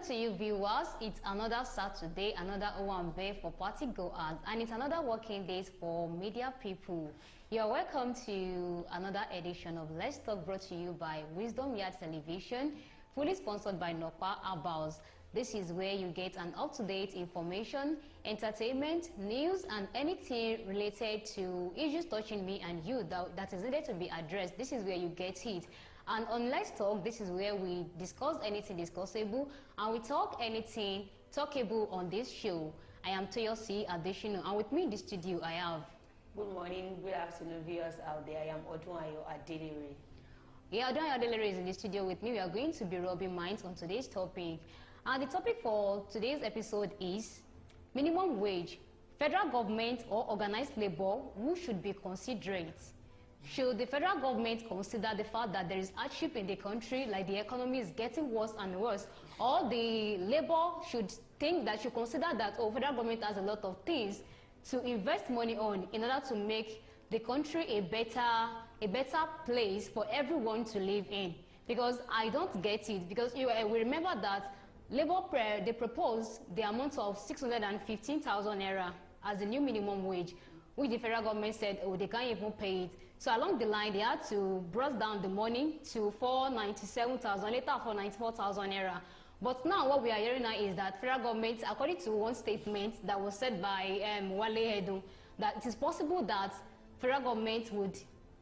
to you viewers. It's another Saturday, another Owambe for party goers, and it's another working day for media people. You're welcome to another edition of Let's Talk, brought to you by Wisdom Yard Television, fully sponsored by Nokpa Abals. This is where you get an up-to-date information, entertainment, news, and anything related to issues touching me and you that is needed to be addressed. This is where you get it. And on Let's Talk, this is where we discuss anything discussable and we talk anything talkable on this show. I am Toyosi Adeshino, and with me in the studio I have... Good morning, good afternoon, viewers out there. I am Odunayo Adelere. Yeah, Odunayo Adelere is in the studio with me. We are going to be rubbing minds on today's topic. And the topic for today's episode is minimum wage, federal government or organized labor, who should be considerate? Should the federal government consider the fact that there is hardship in the country, like the economy is getting worse and worse, or the labor should consider that, oh, federal government has a lot of things to invest money on in order to make the country a better place for everyone to live in? Because I don't get it, because we remember that Labour they proposed the amount of 615,000 naira as the new minimum wage, which the federal government said, oh, they can't even pay it. So along the line, they had to brush down the money to 497,000, later 494,000 naira. But now what we are hearing now is that federal government, according to one statement that was said by Wale Edun, that it is possible that federal government would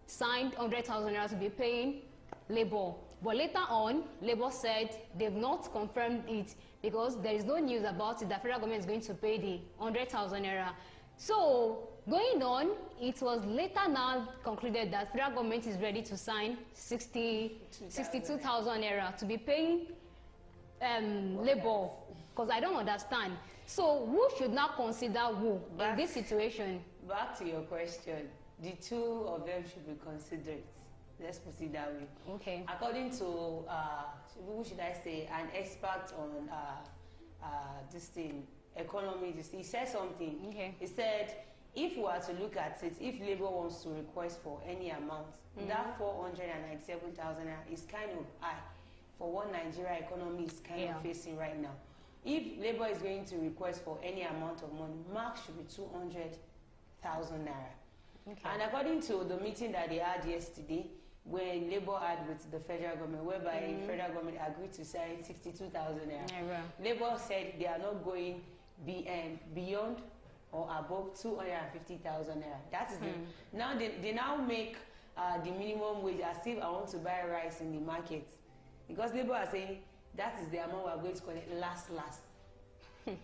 sign 100,000 naira to be paying Labour. But later on, Labour said they've not confirmed it because there is no news about it that federal government is going to pay the 100,000 naira. So going on, it was later now concluded that federal government is ready to sign 62,000 naira to be paying Labour, because I don't understand. So who should now consider who in this situation? Back to your question, the two of them should be considerate. Let's put it that way. Okay. According to, who should I say, an expert on this thing, economy, he said something. Okay. He said, if we are to look at it, if Labour wants to request for any amount, that 497,000 is kind of high for what Nigeria economy is kind of facing right now. If Labour is going to request for any amount of money, max should be 200,000 naira. Okay. And according to the meeting that they had yesterday, when Labour had with the federal government, whereby the federal government agreed to sign 62,000 naira, Labour said they are not going beyond or above 250,000 naira. That is now they now make the minimum wage as if I want to buy rice in the market, because Labour are saying that is the amount we are going to collect last.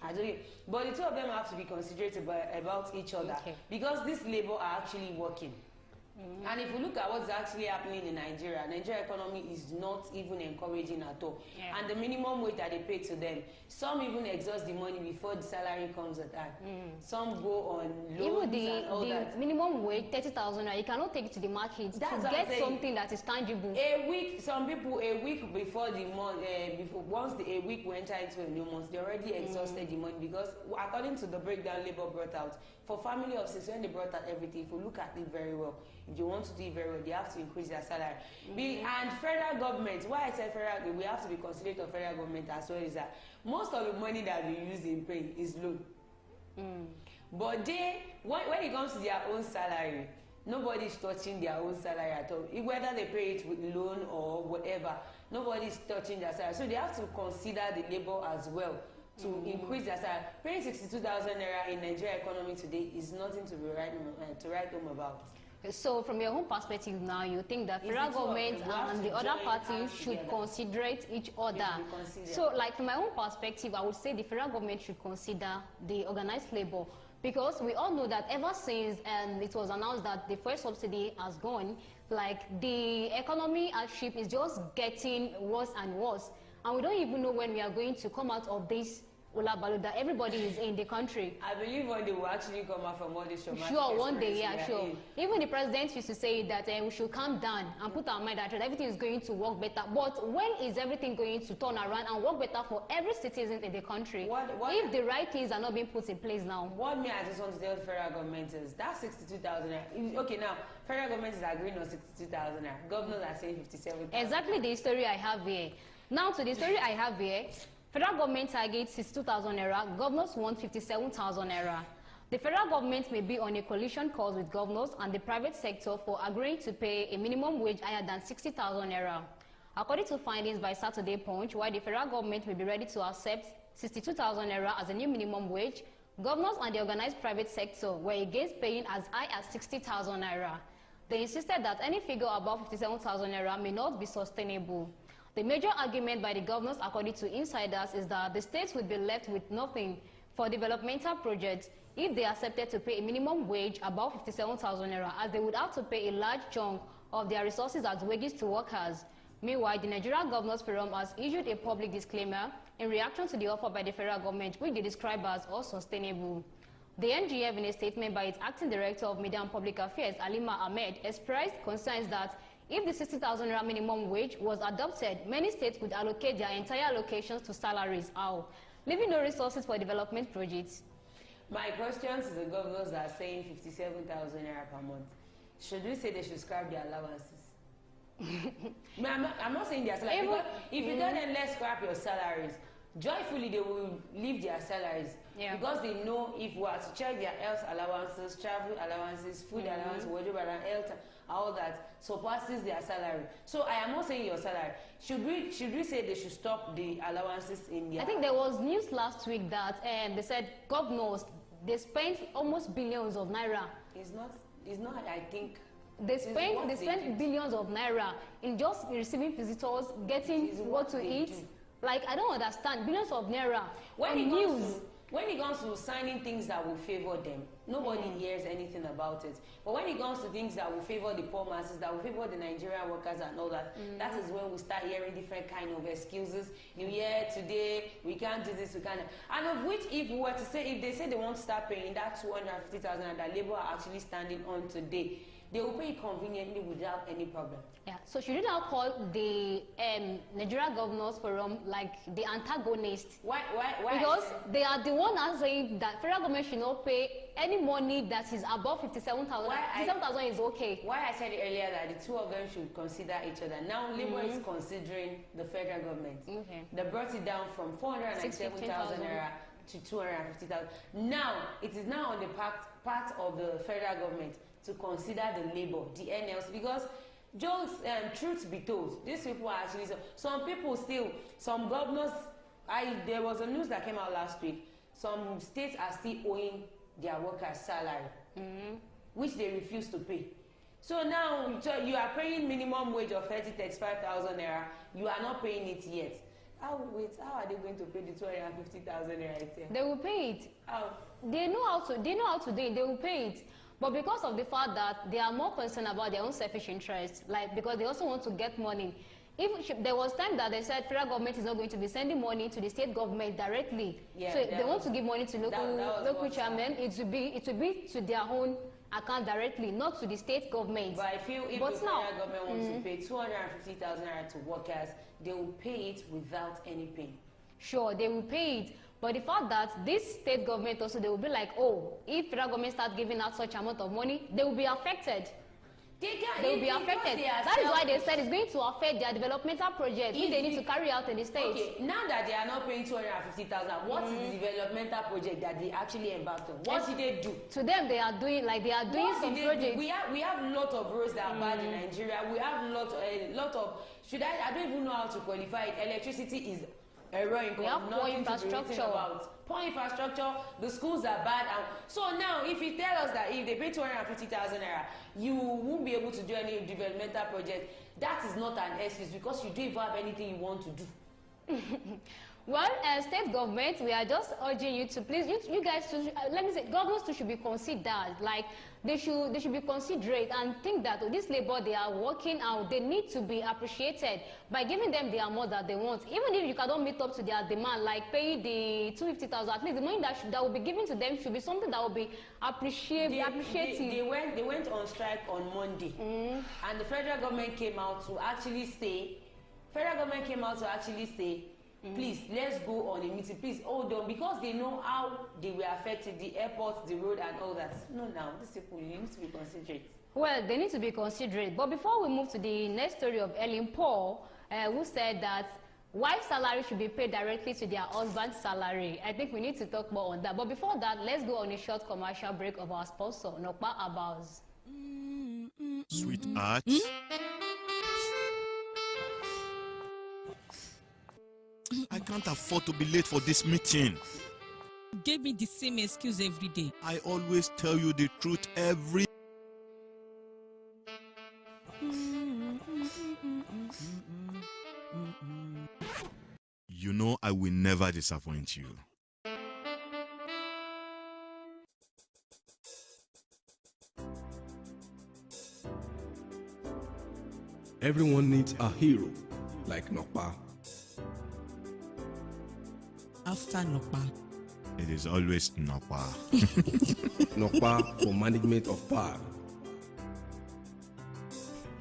I don't know. But the two of them have to be considerate about each other, because this Labour are actually working. And if you look at what's actually happening in Nigeria, Nigeria economy is not even encouraging at all. And the minimum wage that they pay to them, some even exhaust the money before the salary comes at time. Some go on loans and all that. The minimum wage, 30,000, you cannot take it to the market to get something that is tangible. A week, some people a week before the month, a week we enter into a new month, they already exhausted the money, because according to the breakdown Labour brought out, for family of six, when they brought out everything, if you look at it very well, if they want to do it very well, they have to increase their salary. And federal government, why I said federal, we have to be considerate of federal government as well, is that most of the money that we use in paying is loan. But they, when it comes to their own salary, nobody is touching their own salary at all. Whether they pay it with loan or whatever, nobody is touching their salary. So they have to consider the Labour as well to increase their salary. Paying 62,000 naira in Nigeria economy today is nothing to be write home about. So from your own perspective now, you think that federal government and the other parties should considerate each other. So like from my own perspective, I would say the federal government should consider the organized labor, because we all know that ever since it was announced that the first subsidy has gone, like the economy hardship is just getting worse and worse. And we don't even know when we are going to come out of this Ulabalu that everybody is in the country. I believe one day we'll actually come out from all this traumatic. Sure, one day, yeah, sure. Even the president used to say that we should calm down and put our mind at rest. Everything is going to work better. But when is everything going to turn around and work better for every citizen in the country? If the right things are not being put in place now? What me I just want to tell the federal government is that 62,000 naira. Okay, now federal government is agreeing on 62,000 naira. Governors are saying 57,000. Exactly the story I have here. Now to the story I have here. Federal government targets 62,000 naira, governors want 57,000 naira. The federal government may be on a coalition course with governors and the private sector for agreeing to pay a minimum wage higher than 60,000 naira. According to findings by Saturday Punch, while the federal government may be ready to accept 62,000 naira as a new minimum wage, governors and the organized private sector were against paying as high as 60,000 naira. They insisted that any figure above 57,000 naira may not be sustainable. The major argument by the governors, according to insiders, is that the states would be left with nothing for developmental projects if they accepted to pay a minimum wage above 57,000 naira, as they would have to pay a large chunk of their resources as wages to workers. Meanwhile, the Nigeria Governors Forum has issued a public disclaimer in reaction to the offer by the federal government, which they describe as unsustainable. The NGF, in a statement by its acting director of Media and Public Affairs, Alima Ahmed, expressed concerns that if the 60,000 naira minimum wage was adopted, many states could allocate their entire allocations to salaries, leaving no resources for development projects. My question to the governors that are saying 57,000 naira per month, should we say they should scrap their allowances? I'm not saying their salary, because if you don't, then let's scrap your salaries. Joyfully, they will leave their salaries, because they know if we are to check their health allowances, travel allowances, food allowances, wardrobe allowance, health, all that surpasses their salary. So I am not saying your salary. Should we say they should stop the allowances in their... I think there was news last week that they said governors, they spent almost billions of naira. It's not, I think... They spent billions of naira in just receiving visitors, getting what to eat. Like, I don't understand. Billions of naira when it comes to signing things that will favor them, nobody hears anything about it. But when it comes to things that will favor the poor masses, that will favor the Nigerian workers and all that, that is when we start hearing different kind of excuses. You hear today, we can't do this, we can't. And of which, if we were to say, if they say they won't start paying that 250,000 that Labour are actually standing on today, they will pay it conveniently without any problem. Yeah. So should you now call the Nigeria Governors Forum like the antagonist? Why? Because they are the one that saying that federal government should not pay any money that is above 57,000. 57,000 is okay. Why I said earlier that the two of them should consider each other. Now Labour is considering the federal government. Okay. They brought it down from 497,000 naira to 250,000. Now it is now on the part of the federal government to consider the Labour, the NLC, because truth be told, these people are actually, some people still, some governors, there was a news that came out last week, some states are still owing their workers salary, which they refuse to pay. So now you are paying minimum wage of 35,000 naira, you are not paying it yet. How are they going to pay the 250,000 naira? They will pay it. How? They know how to do it, they will pay it. But because of the fact that they are more concerned about their own selfish interests, like because they also want to get money. There was time that they said federal government is not going to be sending money to the state government directly. Yeah, so they want to give money to local chairmen. It will be to their own account directly, not to the state government. But I feel if the federal government wants to pay 250,000 naira to workers, they will pay it without any pain. Sure, they will pay it. But the fact that this state government also, they will be like, oh, if federal government starts giving out such amount of money, they will be affected. They will be affected. That is why they said it's going to affect their developmental projects which they need to carry out in the states. Okay, now that they are not paying 250,000, what is the developmental project that they actually embarked on? What did they do? To them, they are doing some projects. We have a lot of roads that are bad in Nigeria. We have a lot of I don't even know how to qualify it. Electricity is we have poor infrastructure. Poor infrastructure, the schools are bad. So now, if you tell us that if they pay 250,000 naira, you won't be able to do any developmental project, that is not an excuse because you don't even have anything you want to do. Well, state government, we are just urging you to please, you guys, let me say, governors too should be considered. Like, they should be considerate and think that this labor they are working out, they need to be appreciated by giving them the amount that they want. Even if you cannot meet up to their demand, like pay the 250,000, at least the money that will be given to them should be something that will be appreciative. They went on strike on Monday, and the federal government came out to actually say, please, let's go on a meeting. Please hold on, because they know how they were affected, the airport, the road, and all that. No, now, these people, you need to be considerate. Well, they need to be considerate. But before we move to the next story of Ellen Paul, who said that Wife's salary should be paid directly to their husband's salary. I think we need to talk more on that. But before that, let's go on a short commercial break of our sponsor, Nokpa Abaz. Sweetheart. I can't afford to be late for this meeting. Give me the same excuse every day. I always tell you the truth every... You know I will never disappoint you. Everyone needs a hero like Nokpa. After Nokpa, It is always Napa. Nokpa for management of power.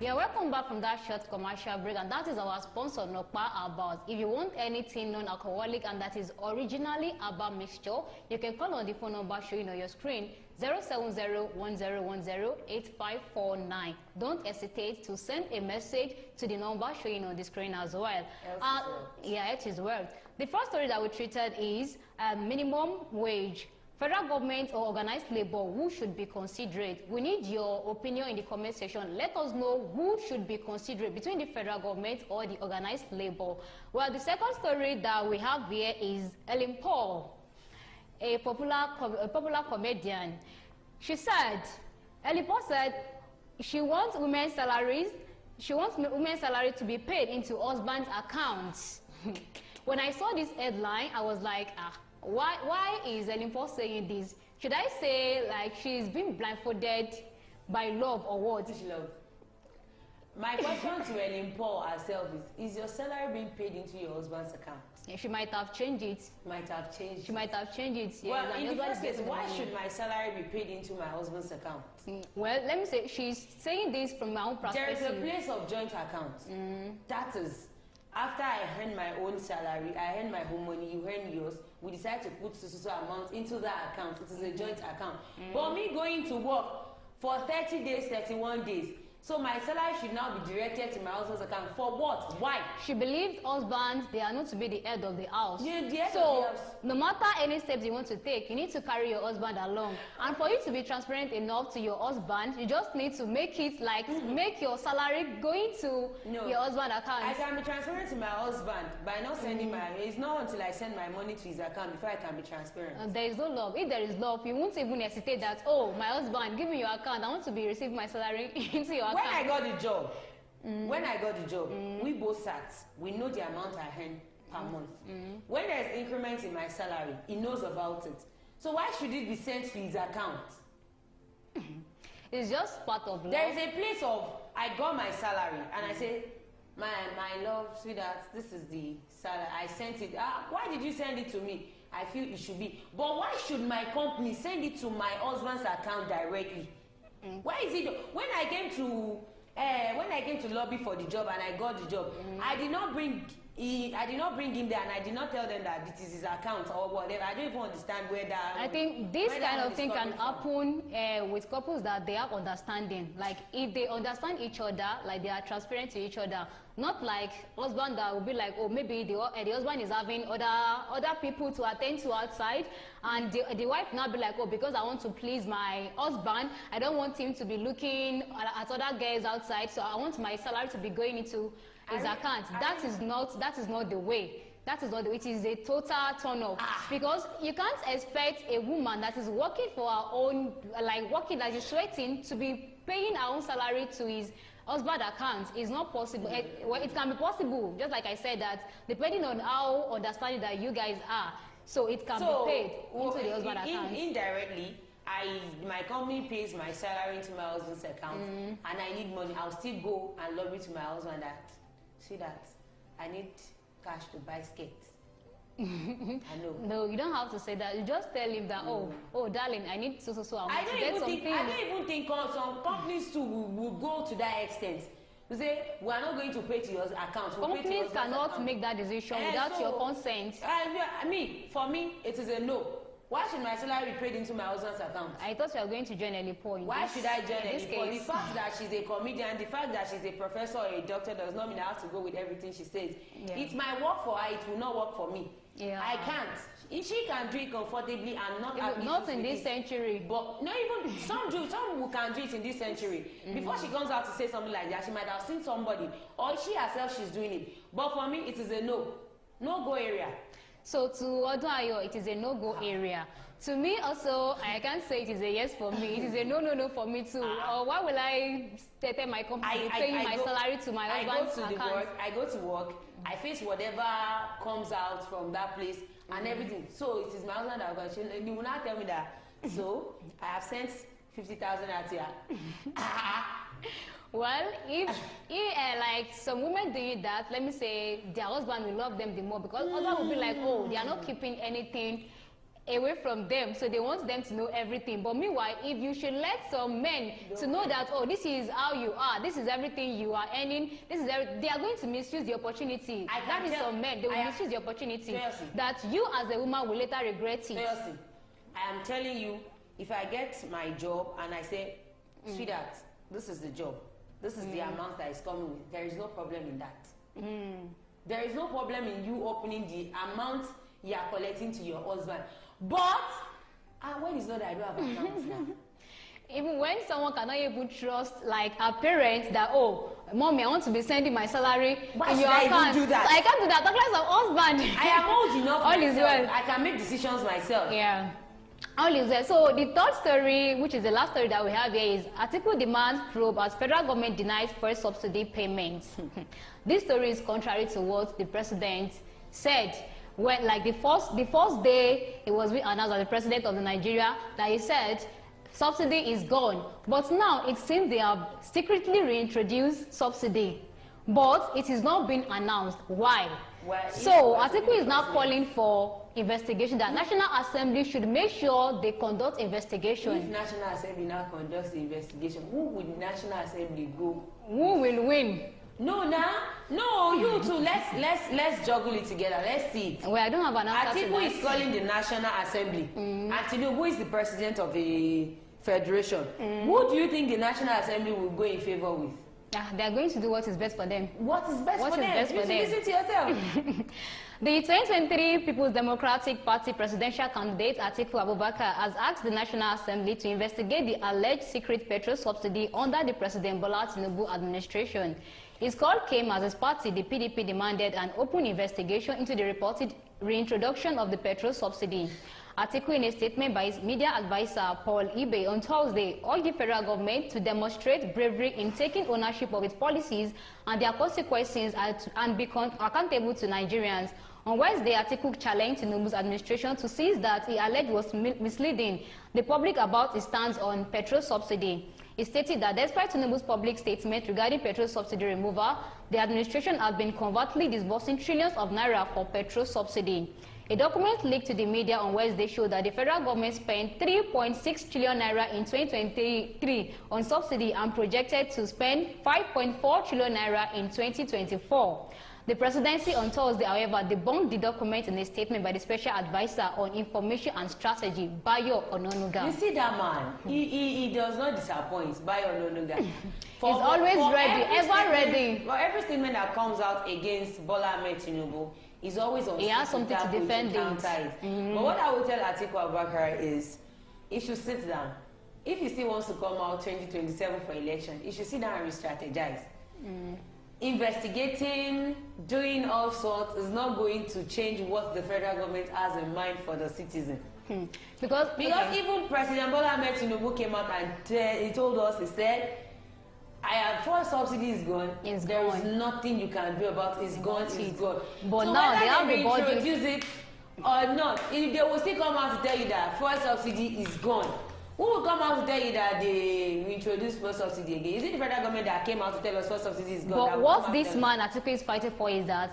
Yeah, welcome back from that short commercial break, and that is our sponsor, Nokpa About. If you want anything non-alcoholic and that is originally Aba mixture, you can call on the phone number showing on your screen, 070-1010-8549. Don't hesitate to send a message to the number showing on the screen as well. Yeah, it is well. The first story that we treated is minimum wage. Federal government or organized labor, who should be considerate? We need your opinion in the comment section. Let us know who should be considerate between the federal government or the organized labor. Well, the second story that we have here is Ellen Paul, a popular comedian. She said, Ellen Paul said she wants women's salaries. She wants women's salary to be paid into husband's accounts. When I saw this headline, I was like, why is Ellen Paul saying this? Should I say like she's been blindfolded by love or what? Which love? My question to Ellen Paul herself is your salary being paid into your husband's account? Yeah, she might have changed it. Might have changed. She might have changed it. Yeah, well, in the first case, why should my salary be paid into my husband's account? Well, let me say, she's saying this from my own perspective. There is a place of joint account. That is, after I earn my own salary, I earn my home money, you earn yours, we decide to put so amount into that account. It is a joint account. But me going to work for 30 days, 31 days, so my salary should now be directed to my husband's account. For what? Why? She believes husbands, they are not to be the head of the house. Yeah, the head so, of the house. No matter any steps you want to take, you need to carry your husband along. And for you to be transparent enough to your husband, you just need to make it like, make your salary going to your husband's account. I can be transparent to my husband by not sending my, it's not until I send my money to his account before I can be transparent. There is no love. If there is love, you won't even hesitate that, oh, my husband, give me your account. I want to be receiving my salary into your account. When I got the job, we both sat. We know the amount I earn per month. When there's increment in my salary, he knows about it. So why should it be sent to his account? It's just part of love. There is a place of, I got my salary and I say, my love, sweetheart, this is the salary. I sent it. Why did you send it to me? I feel it should be. But why should my company send it to my husband's account directly? Why is it? When I came to lobby for the job and I got the job, I did not bring him there, and I did not tell them that this is his account or whatever. I don't even understand where that. I think this kind of thing can happen with couples that they have understanding. Like if they understand each other, like they are transparent to each other. Not like husband that will be like, oh, maybe the husband is having other people to attend to outside, and the wife now be like, oh, because I want to please my husband, I don't want him to be looking at other girls outside, so I want my salary to be going into his account. That is not the way. That is not the way. It is a total turn off. Because you can't expect a woman that is working for her own, like working, that is sweating, to be paying her own salary to his husband account. Is not possible. Well, it can be possible, just like I said, that depending on how understanding that you guys are, so it can be paid into the husband account. Indirectly, my company pays my salary into my husband's account, and I need money. I'll still go and lobby to my husband that, see that, I need cash to buy skates. I know. No, you don't have to say that. You just tell him that, oh, darling, I need so amount to get something. I don't even think some companies too will go to that extent. You say, we are not going to pay to your account. Companies cannot make that decision without your consent. For me, it is a no. Why should my salary be paid into my husband's account? I thought you were going to join Elipo. Why should I join Elipo? The fact that she's a comedian, the fact that she's a professor or a doctor does not mean I have to go with everything she says. Yeah. It might work for her, it will not work for me. Yeah. I can't. If she can do it comfortably and not have not in this century. But no, even some do. Some who can do it in this century. Before she comes out to say something like that, she might have seen somebody, or she herself she's doing it. But for me, it is a no-go area. So to Odunayo, it is a no-go area. To me also, I can't say it is a yes for me. It is a no for me too. Or why will I tell my company paying my salary to my husband's account? I go to work. I face whatever comes out from that place and everything. So it is my husband that will go. You will not tell me that. So I have sent 50,000 out here. Well, if like some women doing that, let me say their husband will love them the more, because others will be like, oh, they are not keeping anything away from them, so they want them to know everything. But meanwhile, if you should let some men to know that, oh, this is how you are, this is everything you are earning, this is they are going to misuse the opportunity. That is some men, they will misuse the opportunity that you as a woman will later regret it. Seriously, I am telling you, if I get my job and I say, sweetheart, this is the job, this is the amount that is coming with, there is no problem in that. There is no problem in you opening the amount you are collecting to your husband. But when it's not that I don't have accounts now. Even when someone cannot even trust, like a parent, that, oh, mommy, I want to be sending my salary in your account. Even do that? I can't do that. Talk like some husband. I am old enough All myself. Is well. I can make decisions myself. Yeah. All is well. So the third story, which is the last story that we have here, is Atiku demands probe as federal government denies first subsidy payments. This story is contrary to what the president said. When, like the first day it was announced by the president of Nigeria, that he said subsidy is gone. But now it seems they have secretly reintroduced subsidy, but it is not being announced. Why? Well, so Atiku is now calling for investigation. That National Assembly should make sure they conduct investigation. If National Assembly now conducts the investigation, who would National Assembly go? Who will win? No, you two. Let's juggle it together. Let's see it. Well, I don't have an answer to that. Atiku is calling the National Assembly. And Tinubu is the president of the federation. Who do you think the National Assembly will go in favor with? They are going to do what is best for them. What is best for them? Listen to yourself. The 2023 People's Democratic Party presidential candidate Atiku Abubakar has asked the National Assembly to investigate the alleged secret petrol subsidy under the President Bola Tinubu administration. His call came as his party, the PDP, demanded an open investigation into the reported reintroduction of the petrol subsidy. Atiku, in a statement by his media advisor Paul Ibe on Thursday, urged the federal government to demonstrate bravery in taking ownership of its policies and their consequences and be accountable to Nigerians. On Wednesday, Atiku challenged Tinubu's administration to seize that he alleged was misleading the public about his stance on petrol subsidy. He stated that despite Tinubu's public statement regarding petrol subsidy removal, the administration has been covertly disbursing trillions of naira for petrol subsidy. A document leaked to the media on Wednesday showed that the federal government spent 3.6 trillion naira in 2023 on subsidy and projected to spend 5.4 trillion naira in 2024. The presidency on Thursday, however, debunked the document in a statement by the Special Advisor on Information and Strategy, Bayo Ononuga. You see that man? He does not disappoint, Bayo Ononuga. He's always ready, ever ready. For every statement that comes out against Bola Ahmed Tinubu, he's always on. He has something to defend it. But what I will tell Atiku Abubakar is, he should sit down. If he still wants to come out 2027 for election, he should sit down and re-strategize. Investigating, doing all sorts is not going to change what the federal government has in mind for the citizen. Because even President Bola Ahmed Tinubu came out and he told us, he said, fuel subsidy is gone. There is nothing you can do about it. It's gone. It's gone. But so now they have the budget. Introduce it or not, if they will still come out to tell you that fuel subsidy is gone. Who will come out to tell you that they introduced fuel subsidy again? Is it the federal government that came out to tell us fuel subsidy is gone? But what this man Atiku is fighting for is that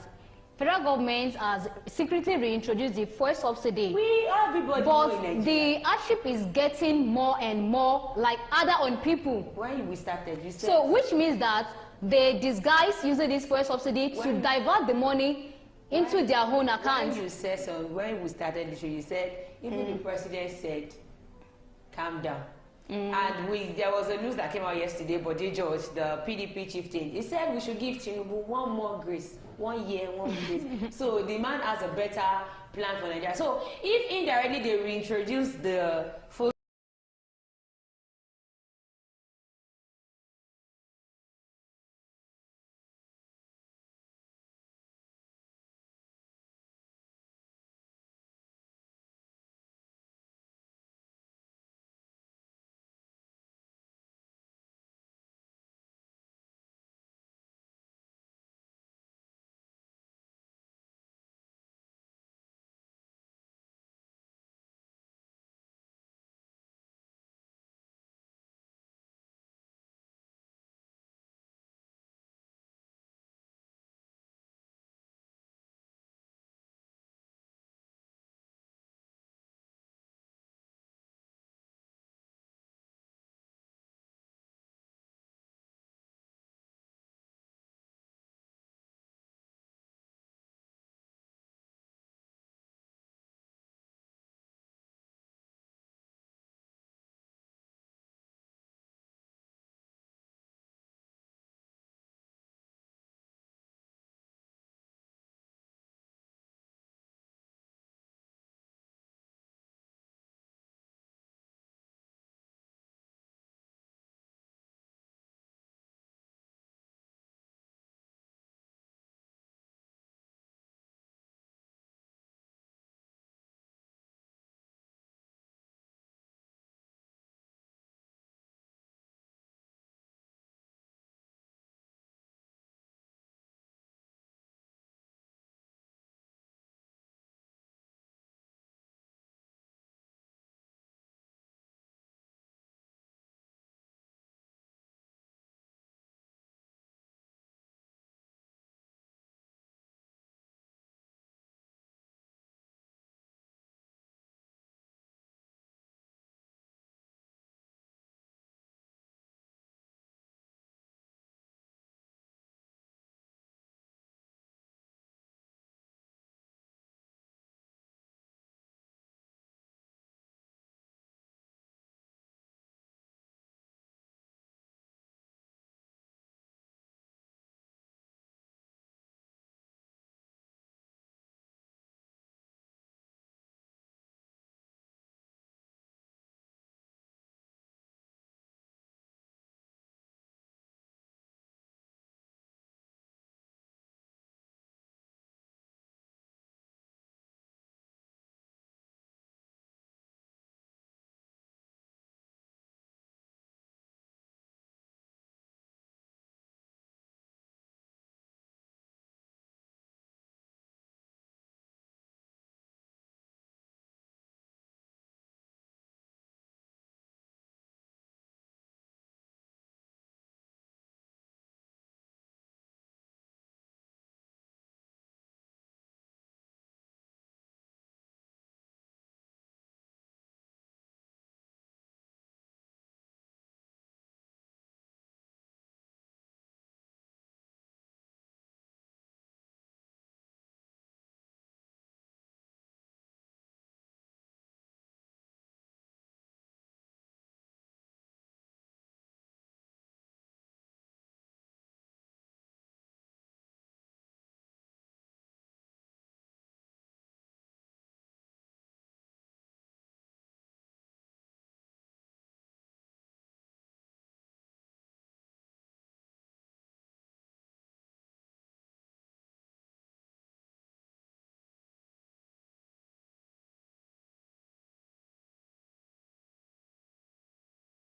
federal government has secretly reintroduced the fuel subsidy. But the hardship is getting more and more harder on people. When we started, you said. So which means that they disguise using this fuel subsidy to divert the money into their own account. When you said so, when we started the show, you said even the president said, "Calm down." And there was a news that came out yesterday, but George, the PDP chieftain, he said we should give Tinubu one more grace, 1 year, 1 grace. So the man has a better plan for Nigeria. So if indirectly they reintroduce the full